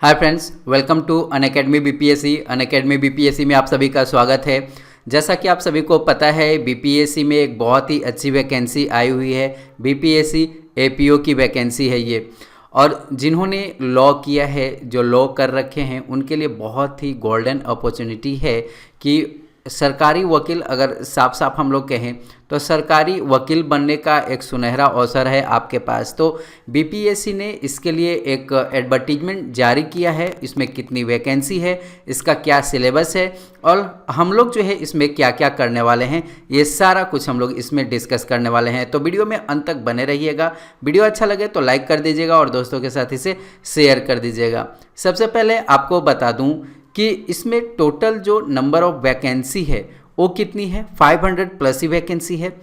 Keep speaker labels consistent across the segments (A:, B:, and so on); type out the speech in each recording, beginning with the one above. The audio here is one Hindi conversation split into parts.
A: Hi friends, welcome to Unacademy BPSC. Unacademy BPSC में आप सभी का स्वागत है। जैसा कि आप सभी को पता है, बीपीएससी में एक बहुत ही अच्छी वैकेंसी आई हुई है। बीपीएससी एपीओ की वैकेंसी है ये, और जिन्होंने लॉ किया है, जो लॉ कर रखे हैं, उनके लिए बहुत ही गोल्डन अपॉर्चुनिटी है कि सरकारी वकील, अगर साफ साफ हम लोग कहें तो सरकारी वकील बनने का एक सुनहरा अवसर है आपके पास। तो बीपीएससी ने इसके लिए एक एडवर्टीजमेंट जारी किया है। इसमें कितनी वैकेंसी है, इसका क्या सिलेबस है, और हम लोग जो है इसमें क्या क्या करने वाले हैं, ये सारा कुछ हम लोग इसमें डिस्कस करने वाले हैं। तो वीडियो में अंत तक बने रहिएगा। वीडियो अच्छा लगे तो लाइक कर दीजिएगा और दोस्तों के साथ इसे शेयर कर दीजिएगा। सबसे पहले आपको बता दूँ कि इसमें टोटल जो नंबर ऑफ वैकेंसी है वो कितनी है, 500 प्लस ही वैकेंसी है।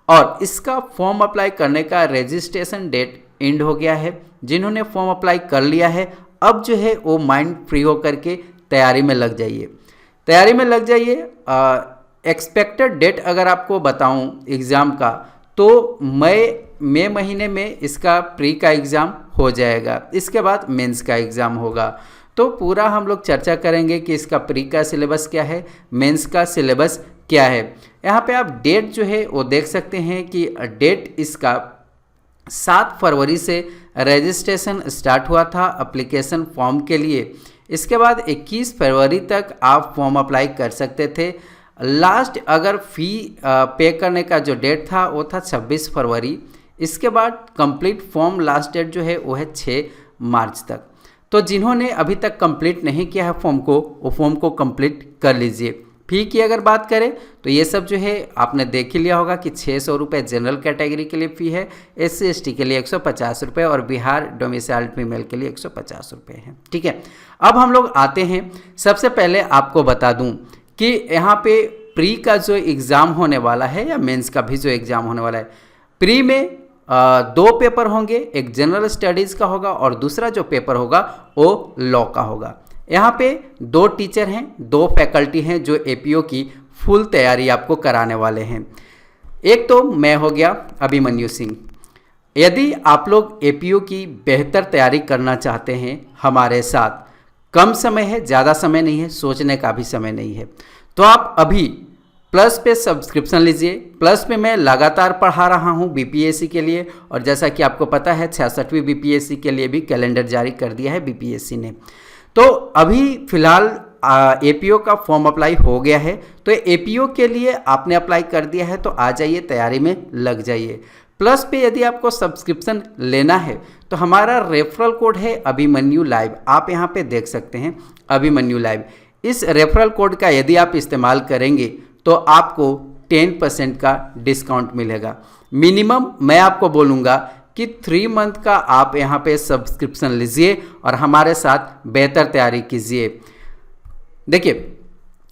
A: और इसका फॉर्म अप्लाई करने का रजिस्ट्रेशन डेट एंड हो गया है। जिन्होंने फॉर्म अप्लाई कर लिया है, अब जो है वो माइंड फ्री होकर के तैयारी में लग जाइए, तैयारी में लग जाइए। एक्सपेक्टेड डेट अगर आपको बताऊं एग्ज़ाम का, तो मई महीने में इसका प्री का एग्ज़ाम हो जाएगा। इसके बाद मेंस का एग्ज़ाम होगा। तो पूरा हम लोग चर्चा करेंगे कि इसका प्री का सिलेबस क्या है, मेंस का सिलेबस क्या है। यहाँ पे आप डेट जो है वो देख सकते हैं कि डेट इसका 7 फरवरी से रजिस्ट्रेशन स्टार्ट हुआ था एप्लीकेशन फॉर्म के लिए। इसके बाद 21 फरवरी तक आप फॉर्म अप्लाई कर सकते थे। लास्ट अगर फ़ी पे करने का जो डेट था वो था 26 फरवरी। इसके बाद कंप्लीट फॉर्म लास्ट डेट जो है वो है 6 मार्च तक। तो जिन्होंने अभी तक कंप्लीट नहीं किया है फॉर्म को, वो फॉर्म को कंप्लीट कर लीजिए। फ़ी की अगर बात करें तो ये सब जो है आपने देख ही लिया होगा कि 600 रुपये जनरल कैटेगरी के लिए फ़ी है, SC/ST के लिए 150 रुपये और बिहार डोमिसाइल्ड फीमेल के लिए 150 रुपये है। ठीक है, अब हम लोग आते हैं। सबसे पहले आपको बता दूं कि यहाँ पे प्री का जो एग्ज़ाम होने वाला है या मेंस का भी जो एग्ज़ाम होने वाला है, प्री में 2 पेपर होंगे। एक जनरल स्टडीज़ का होगा और दूसरा जो पेपर होगा वो लॉ का होगा। यहाँ पे 2 टीचर हैं, 2 फैकल्टी हैं जो एपीओ की फुल तैयारी आपको कराने वाले हैं। एक तो मैं हो गया अभिमन्यु सिंह। यदि आप लोग एपीओ की बेहतर तैयारी करना चाहते हैं हमारे साथ, कम समय है, ज़्यादा समय नहीं है, सोचने का भी समय नहीं है, तो आप अभी प्लस पे सब्सक्रिप्शन लीजिए। प्लस पे मैं लगातार पढ़ा रहा हूँ बीपीएससी के लिए, और जैसा कि आपको पता है 66वीं बीपीएससी के लिए भी कैलेंडर जारी कर दिया है बीपीएससी ने। तो अभी फ़िलहाल एपीओ का फॉर्म अप्लाई हो गया है। तो एपीओ के लिए आपने अप्लाई कर दिया है तो आ जाइए, तैयारी में लग जाइए। प्लस पे यदि आपको सब्सक्रिप्शन लेना है तो हमारा रेफरल कोड है अभिमन्यु लाइव। आप यहाँ पे देख सकते हैं अभिमन्यु लाइव। इस रेफरल कोड का यदि आप इस्तेमाल करेंगे तो आपको 10% का डिस्काउंट मिलेगा। मिनिमम मैं आपको बोलूँगा कि 3 मंथ का आप यहाँ पे सब्सक्रिप्शन लीजिए और हमारे साथ बेहतर तैयारी कीजिए। देखिए,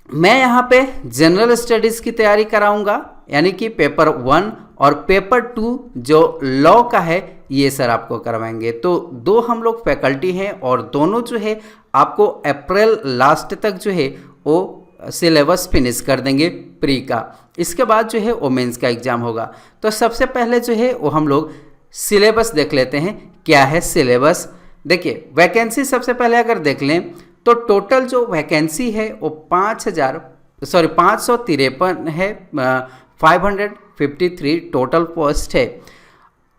A: मैं यहाँ पे जनरल स्टडीज़ की तैयारी कराऊंगा, यानी कि पेपर 1 और पेपर 2 जो लॉ का है ये सर आपको करवाएंगे। तो 2 हम लोग फैकल्टी हैं और दोनों जो है आपको अप्रैल लास्ट तक जो है वो सिलेबस फिनिश कर देंगे प्री का। इसके बाद जो है वो मेंस का एग्ज़ाम होगा। तो सबसे पहले जो है वो हम लोग सिलेबस देख लेते हैं, क्या है सिलेबस। देखिए, वैकेंसी सबसे पहले अगर देख लें तो टोटल जो वैकेंसी है वो 553 है। 553 टोटल पोस्ट है।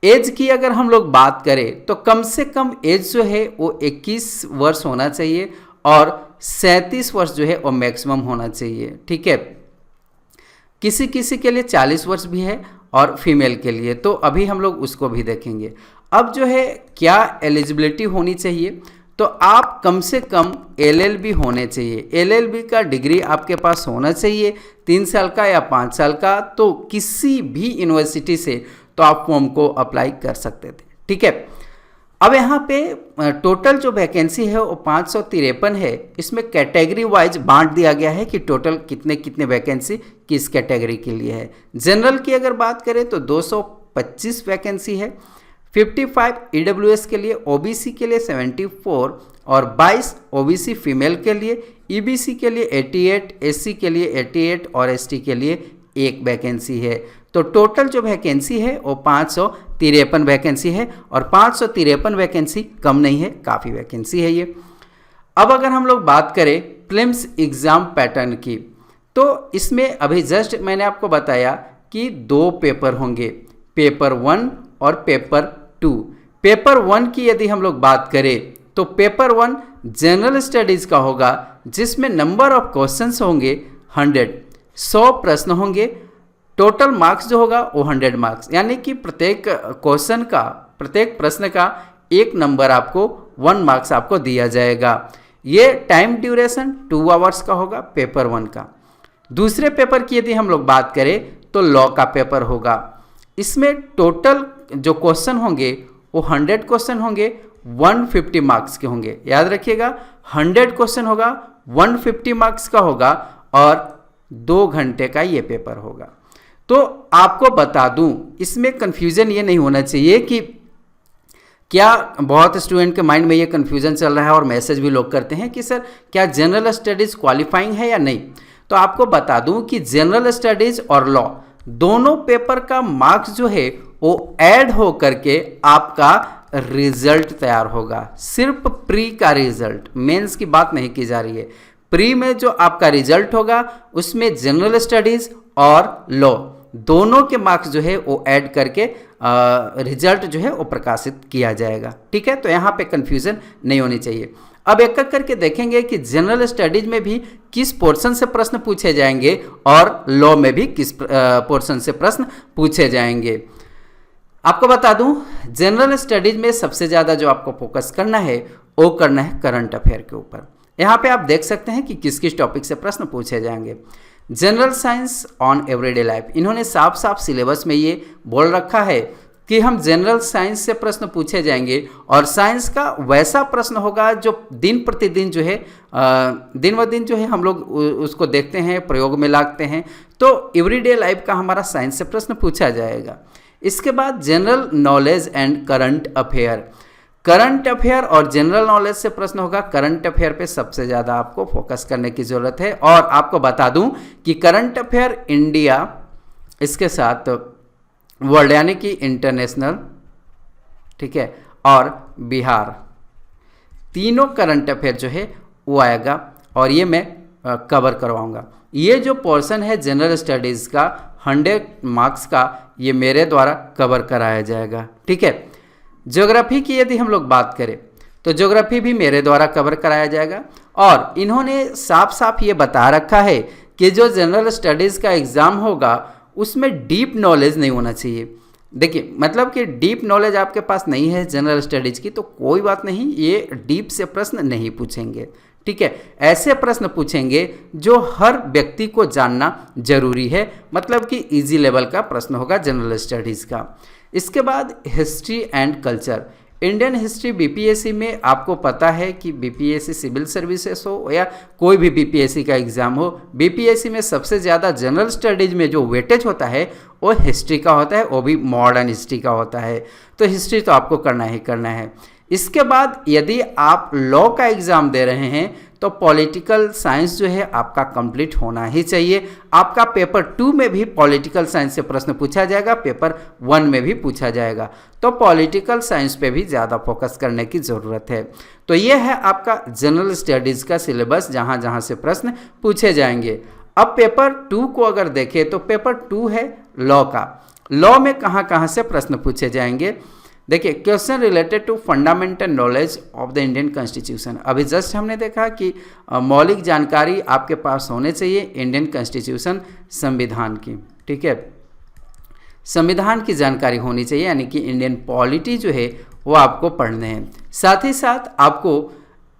A: एज की अगर हम लोग बात करें तो कम से कम एज जो है वो 21 वर्ष होना चाहिए और 37 वर्ष जो है वो मैक्सिमम होना चाहिए। ठीक है, किसी किसी के लिए 40 वर्ष भी है और फीमेल के लिए, तो अभी हम लोग उसको भी देखेंगे। अब जो है क्या एलिजिबिलिटी होनी चाहिए, तो आप कम से कम LLB होने चाहिए। LLB का डिग्री आपके पास होना चाहिए, 3 साल का या 5 साल का। तो किसी भी यूनिवर्सिटी से तो आप फॉर्म को अप्लाई कर सकते थे। ठीक है, अब यहाँ पे टोटल जो वैकेंसी है वो 553 है। इसमें कैटेगरी वाइज बांट दिया गया है कि टोटल कितने कितने वैकेंसी किस कैटेगरी के लिए है। जनरल की अगर बात करें तो 225 वैकेंसी है, 55 EWS के लिए, OBC के लिए 74 और 22 OBC फीमेल के लिए, EBC के लिए 88, SC के लिए 88 और ST के लिए 1 वैकेंसी है। तो टोटल जो वैकेंसी है वो 553 वैकेंसी है, और 553 वैकेंसी कम नहीं है, काफ़ी वैकेंसी है ये। अब अगर हम लोग बात करें प्रीलिम्स एग्ज़ाम पैटर्न की, तो इसमें अभी जस्ट मैंने आपको बताया कि 2 पेपर होंगे, पेपर 1 और पेपर 2। पेपर 1 की यदि हम लोग बात करें तो पेपर 1 जनरल स्टडीज़ का होगा, जिसमें नंबर ऑफ क्वेश्चंस होंगे 100 प्रश्न होंगे। टोटल मार्क्स जो होगा वो 100 मार्क्स, यानी कि प्रत्येक क्वेश्चन का, प्रत्येक प्रश्न का 1 नंबर आपको 1 मार्क्स आपको दिया जाएगा। ये टाइम ड्यूरेशन 2 आवर्स का होगा पेपर 1 का। दूसरे पेपर की यदि हम लोग बात करें तो लॉ का पेपर होगा। इसमें टोटल जो क्वेश्चन होंगे वो 100 क्वेश्चन होंगे, 150 मार्क्स के होंगे। याद रखिएगा 100 क्वेश्चन होगा, 150 मार्क्स का होगा और 2 घंटे का ये पेपर होगा। तो आपको बता दूं, इसमें कंफ्यूजन ये नहीं होना चाहिए कि क्या बहुत स्टूडेंट के माइंड में ये कंफ्यूजन चल रहा है और मैसेज भी लोग करते हैं कि सर क्या जनरल स्टडीज़ क्वालिफाइंग है या नहीं। तो आपको बता दूं कि जनरल स्टडीज़ और लॉ दोनों पेपर का मार्क्स जो है वो ऐड हो करके आपका रिजल्ट तैयार होगा। सिर्फ प्री का रिजल्ट, मेंस की बात नहीं की जा रही है। प्री में जो आपका रिजल्ट होगा उसमें जनरल स्टडीज़ और लॉ दोनों के मार्क्स जो है वो ऐड करके रिजल्ट जो है वो प्रकाशित किया जाएगा। ठीक है, तो यहाँ पे कंफ्यूजन नहीं होनी चाहिए। अब एक एक करके देखेंगे कि जनरल स्टडीज में भी किस पोर्शन से प्रश्न पूछे जाएंगे और लॉ में भी किस पोर्शन से प्रश्न पूछे जाएंगे। आपको बता दूं, जनरल स्टडीज में सबसे ज़्यादा जो आपको फोकस करना है वो करना है करंट अफेयर के ऊपर। यहाँ पे आप देख सकते हैं कि किस किस टॉपिक से प्रश्न पूछे जाएंगे। General science on everyday life, इन्होंने साफ साफ सिलेबस में ये बोल रखा है कि हम जनरल साइंस से प्रश्न पूछे जाएंगे और साइंस का वैसा प्रश्न होगा जो दिन प्रतिदिन जो है दिन ब दिन जो है हम लोग उसको देखते हैं, प्रयोग में लाते हैं। तो एवरीडे लाइफ का हमारा साइंस से प्रश्न पूछा जाएगा। इसके बाद general knowledge and current affair, current affair और जनरल नॉलेज से प्रश्न होगा। करंट अफेयर पे सबसे ज़्यादा आपको फोकस करने की ज़रूरत है। और आपको बता दूं कि करंट अफेयर इंडिया, इसके साथ वर्ल्ड यानी कि इंटरनेशनल, ठीक है, और बिहार, तीनों करंट अफेयर जो है वो आएगा और ये मैं कवर करवाऊंगा। ये जो पोर्शन है जनरल स्टडीज़ का 100 मार्क्स का, ये मेरे द्वारा कवर कराया जाएगा। ठीक है, ज्योग्राफी की यदि हम लोग बात करें तो ज्योग्राफी भी मेरे द्वारा कवर कराया जाएगा। और इन्होंने साफ साफ ये बता रखा है कि जो जनरल स्टडीज़ का एग्ज़ाम होगा उसमें डीप नॉलेज नहीं होना चाहिए। देखिए, मतलब कि डीप नॉलेज आपके पास नहीं है जनरल स्टडीज़ की तो कोई बात नहीं, ये डीप से प्रश्न नहीं पूछेंगे। ठीक है, ऐसे प्रश्न पूछेंगे जो हर व्यक्ति को जानना जरूरी है, मतलब कि इजी लेवल का प्रश्न होगा जनरल स्टडीज़ का। इसके बाद history and culture, Indian history BPSC में आपको पता है कि बीपीएससी सिविल सर्विसेज हो या कोई भी बीपीएससी का एग्ज़ाम हो, बीपीएससी में सबसे ज़्यादा जनरल स्टडीज़ में जो वेटेज होता है वो हिस्ट्री का होता है, वो भी मॉडर्न हिस्ट्री का होता है। तो हिस्ट्री तो आपको करना ही करना है। इसके बाद यदि आप लॉ का एग्ज़ाम दे रहे हैं तो पॉलिटिकल साइंस जो है आपका कंप्लीट होना ही चाहिए। आपका पेपर 2 में भी पॉलिटिकल साइंस से प्रश्न पूछा जाएगा, पेपर 1 में भी पूछा जाएगा। तो पॉलिटिकल साइंस पे भी ज़्यादा फोकस करने की ज़रूरत है। तो ये है आपका जनरल स्टडीज़ का सिलेबस, जहाँ जहाँ से प्रश्न पूछे जाएंगे। अब पेपर 2 को अगर देखें तो पेपर 2 है लॉ का। लॉ में कहाँ कहाँ से प्रश्न पूछे जाएंगे? देखिए, question related to fundamental knowledge of the Indian constitution. अभी जस्ट हमने देखा कि मौलिक जानकारी आपके पास होने चाहिए इंडियन कॉन्स्टिट्यूशन, संविधान की। ठीक है, संविधान की जानकारी होनी चाहिए, यानी कि इंडियन पॉलिटी जो है वो आपको पढ़ने हैं। साथ ही साथ आपको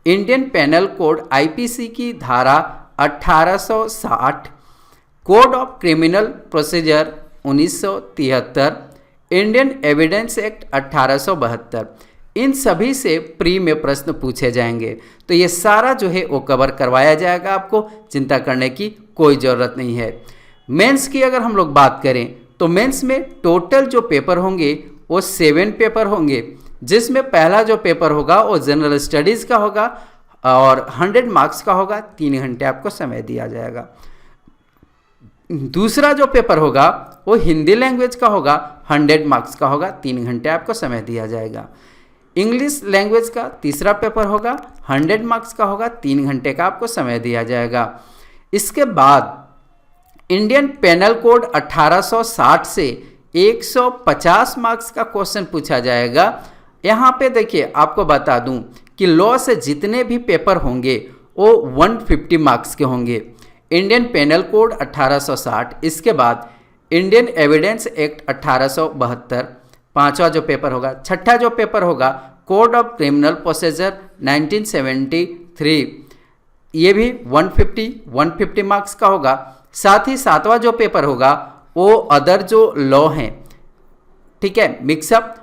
A: इंडियन पेनल कोड आईपीसी की धारा 1860, code of criminal procedure 1973, Indian evidence act 1872, इन सभी से प्री में प्रश्न पूछे जाएंगे। तो ये सारा जो है वो कवर करवाया जाएगा, आपको चिंता करने की कोई ज़रूरत नहीं है। मेंस की अगर हम लोग बात करें तो मेंस में टोटल जो पेपर होंगे वो 7 पेपर होंगे, जिसमें पहला जो पेपर होगा वो जनरल स्टडीज़ का होगा और 100 मार्क्स का होगा, 3 घंटे आपको समय दिया जाएगा। दूसरा जो पेपर होगा वो हिंदी लैंग्वेज का होगा, 100 मार्क्स का होगा, 3 घंटे आपको समय दिया जाएगा। इंग्लिश लैंग्वेज का तीसरा पेपर होगा, 100 मार्क्स का होगा, 3 घंटे का आपको समय दिया जाएगा। इसके बाद इंडियन पेनल कोड 1860 से 150 मार्क्स का क्वेश्चन पूछा जाएगा। यहाँ पे देखिए आपको बता दूं कि लॉ से जितने भी पेपर होंगे वो 150 मार्क्स के होंगे। इंडियन पेनल कोड 1860, इसके बाद इंडियन एविडेंस एक्ट 1872 पांचवा जो पेपर होगा। छठा जो पेपर होगा कोड ऑफ क्रिमिनल प्रोसीजर 1973, ये भी 150 मार्क्स का होगा। साथ ही सातवां जो पेपर होगा वो अदर जो लॉ हैं, ठीक है, मिक्सअप,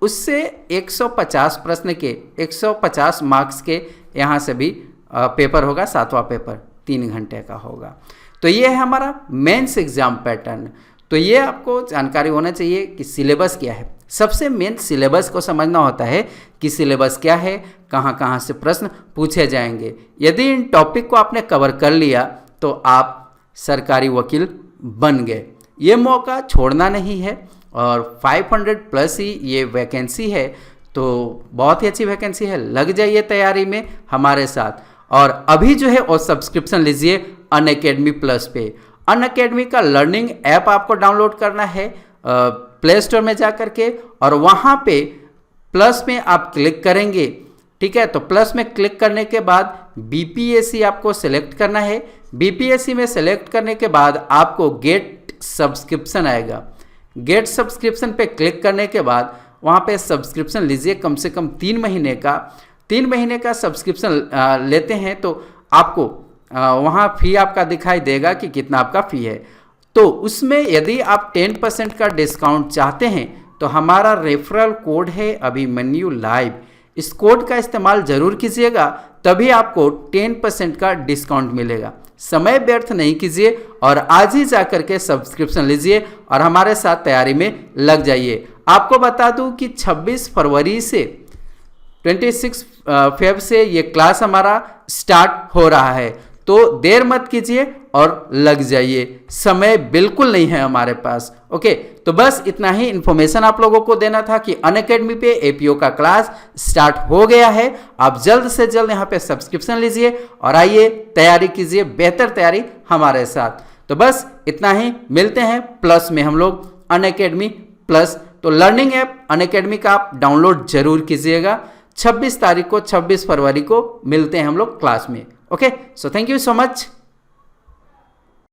A: उससे 150 प्रश्न के 150 मार्क्स के यहाँ से भी पेपर होगा। सातवां पेपर 3 घंटे का होगा। तो ये है हमारा मेंस एग्जाम पैटर्न। तो ये आपको जानकारी होना चाहिए कि सिलेबस क्या है। सबसे मेन सिलेबस को समझना होता है कि सिलेबस क्या है, कहाँ कहाँ से प्रश्न पूछे जाएंगे। यदि इन टॉपिक को आपने कवर कर लिया तो आप सरकारी वकील बन गए। ये मौका छोड़ना नहीं है और 500 प्लस ही ये वैकेंसी है, तो बहुत ही अच्छी वैकेंसी है। लग जाइए तैयारी में हमारे साथ। और अभी जो है वो सब्सक्रिप्शन लीजिए अनअकैडमी प्लस पे। अनअकैडमी का लर्निंग ऐप आपको डाउनलोड करना है प्ले स्टोर में जा करके, और वहाँ पे प्लस में आप क्लिक करेंगे, ठीक है। तो प्लस में क्लिक करने के बाद बीपीएससी आपको सेलेक्ट करना है। बीपीएससी में सेलेक्ट करने के बाद आपको गेट सब्सक्रिप्शन आएगा। गेट सब्सक्रिप्शन पे क्लिक करने के बाद वहाँ पे सब्सक्रिप्शन लीजिए कम से कम 3 महीने का। 3 महीने का सब्सक्रिप्शन लेते हैं तो आपको वहाँ फ़ी आपका दिखाई देगा कि कितना आपका फ़ी है। तो उसमें यदि आप 10% का डिस्काउंट चाहते हैं तो हमारा रेफरल कोड है अभिमन्यु लाइव, इस कोड का इस्तेमाल जरूर कीजिएगा, तभी आपको 10% का डिस्काउंट मिलेगा। समय व्यर्थ नहीं कीजिए और आज ही जाकर के सब्सक्रिप्शन लीजिए और हमारे साथ तैयारी में लग जाइए। आपको बता दूं कि 26 फरवरी से 26 फेब से ये क्लास हमारा स्टार्ट हो रहा है, तो देर मत कीजिए और लग जाइए। समय बिल्कुल नहीं है हमारे पास। ओके, तो बस इतना ही इन्फॉर्मेशन आप लोगों को देना था कि अनअकैडमी पे एपीओ का क्लास स्टार्ट हो गया है। आप जल्द से जल्द यहाँ पे सब्सक्रिप्शन लीजिए और आइए तैयारी कीजिए, बेहतर तैयारी हमारे साथ। तो बस इतना ही, मिलते हैं प्लस में हम लोग अनअकैडमी प्लस। तो लर्निंग ऐप अनअकैडमी का आप डाउनलोड जरूर कीजिएगा। 26 तारीख को 26 फरवरी को मिलते हैं हम लोग क्लास में। Okay, so thank you so much.